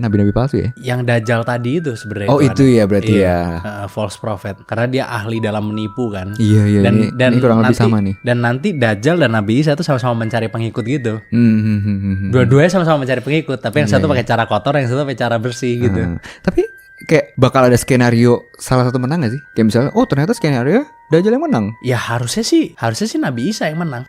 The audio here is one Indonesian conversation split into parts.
Nabi-nabi palsu ya? Yang Dajjal tadi itu sebenarnya. Oh itu ya berarti ya. False prophet. Karena dia ahli dalam menipu kan. Iya Dan ini kurang lebih nanti, sama nih. Dan nanti Dajjal dan Nabi Isa tuh sama-sama mencari pengikut gitu. Dua-duanya sama-sama mencari pengikut, tapi yang satu pakai cara kotor, yang satu pakai cara bersih gitu. Tapi kayak bakal ada skenario salah satu menang gak sih? Kayak misalnya, oh ternyata skenario Dajjal yang menang. Ya harusnya sih Nabi Isa yang menang.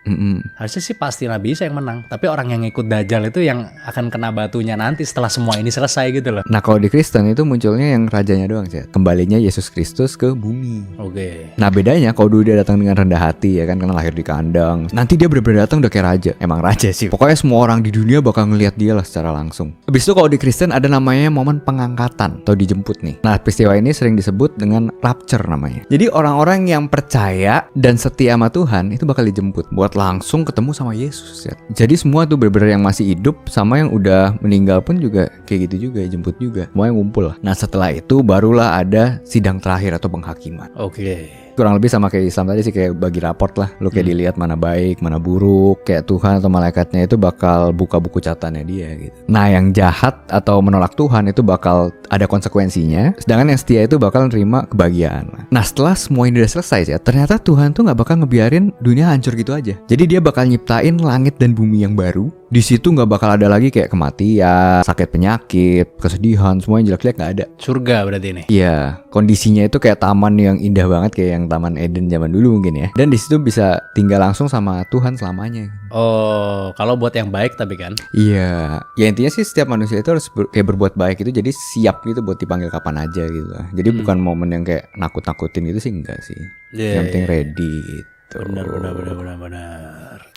Harusnya sih pasti Nabi Isa yang menang. Tapi orang yang ikut Dajjal itu yang akan kena batunya nanti setelah semua ini selesai gitu loh. Nah kalau di Kristen itu munculnya yang rajanya doang sih. Kembalinya Yesus Kristus ke bumi. Oke. Nah bedanya kalau dulu dia datang dengan rendah hati ya kan, karena lahir di kandang. Nanti dia benar-benar datang udah kayak raja. Emang raja sih. Pokoknya semua orang di dunia bakal ngelihat dia lah secara langsung. Habis itu kalau di Kristen ada namanya momen pengangkatan atau dijemput nih. Nah peristiwa ini sering disebut dengan rapture namanya. Jadi orang-orang yang percaya dan setia sama Tuhan itu bakal dijemput buat langsung ketemu sama Yesus ya. Jadi semua tuh bener-bener yang masih hidup sama yang udah meninggal pun juga kayak gitu juga, jemput juga. Semua yang ngumpul lah. Nah setelah itu barulah ada sidang terakhir atau penghakiman. Oke. Kurang lebih sama kayak Islam tadi sih, kayak bagi raport lah. Lu kayak dilihat mana baik, mana buruk. Kayak Tuhan atau malaikatnya itu bakal buka buku catatannya dia gitu. Nah yang jahat atau menolak Tuhan itu bakal ada konsekuensinya. Sedangkan yang setia itu bakal nerima kebahagiaan. Nah setelah semua ini udah selesai ya, ternyata Tuhan tuh gak bakal ngebiarin dunia hancur gitu aja. Jadi dia bakal nyiptain langit dan bumi yang baru. Di situ nggak bakal ada lagi kayak kematian, sakit penyakit, kesedihan, semua yang jelek-jelek nggak ada. Surga berarti ini. Iya, kondisinya itu kayak taman yang indah banget, kayak yang Taman Eden zaman dulu mungkin ya. Dan di situ bisa tinggal langsung sama Tuhan selamanya. Oh, kalau buat yang baik tapi kan. Iya, ya intinya sih setiap manusia itu harus kayak berbuat baik itu, jadi siap gitu buat dipanggil kapan aja gitu. Jadi bukan momen yang kayak nakut-nakutin gitu sih, enggak sih. Yang penting ready gitu. Benar.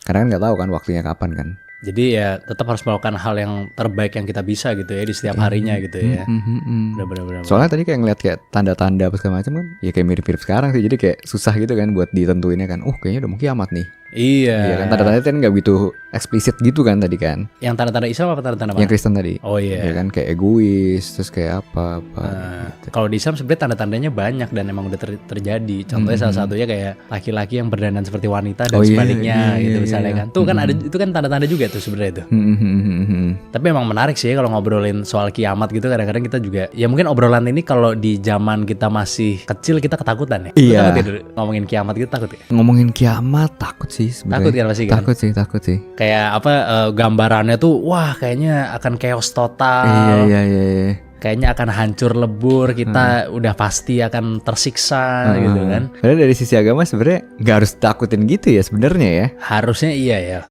Karena kan nggak tahu kan waktunya kapan kan. Jadi ya tetap harus melakukan hal yang terbaik yang kita bisa gitu ya di setiap harinya gitu ya. Benar. Soalnya tadi kayak ngeliat kayak tanda-tanda apa segala macam kan, ya kayak mirip-mirip sekarang sih. Jadi kayak susah gitu kan buat ditentuinnya kan. Oh kayaknya udah mau kiamat nih. Iya. Kan tanda-tanda kan nggak begitu eksplisit gitu kan tadi kan. Yang tanda-tanda Islam apa tanda-tanda mana? Yang Kristen tadi. Oh iya. Ya kan kayak egois, terus kayak apa gitu. Kalau di Islam sebenarnya tanda-tandanya banyak dan emang udah terjadi. Contohnya salah satunya kayak laki-laki yang berdandan seperti wanita dan sebaliknya gitu misalnya kan. Tuh kan ada itu kan tanda-tanda juga tuh sebenarnya itu. Tapi emang menarik sih kalau ngobrolin soal kiamat gitu, kadang-kadang kita juga ya mungkin obrolan ini kalau di zaman kita masih kecil kita ketakutan ya. Iya. Takut ya ngomongin kiamat gitu, takut ya? Ngomongin kiamat takut sih sebenarnya. Takut kan pasti kan? Takut sih. Kayak apa gambarannya tuh wah kayaknya akan chaos total. Iya. Kayaknya akan hancur lebur, kita udah pasti akan tersiksa gitu kan. Padahal dari sisi agama sebenarnya nggak harus takutin gitu ya sebenarnya ya. Harusnya iya ya.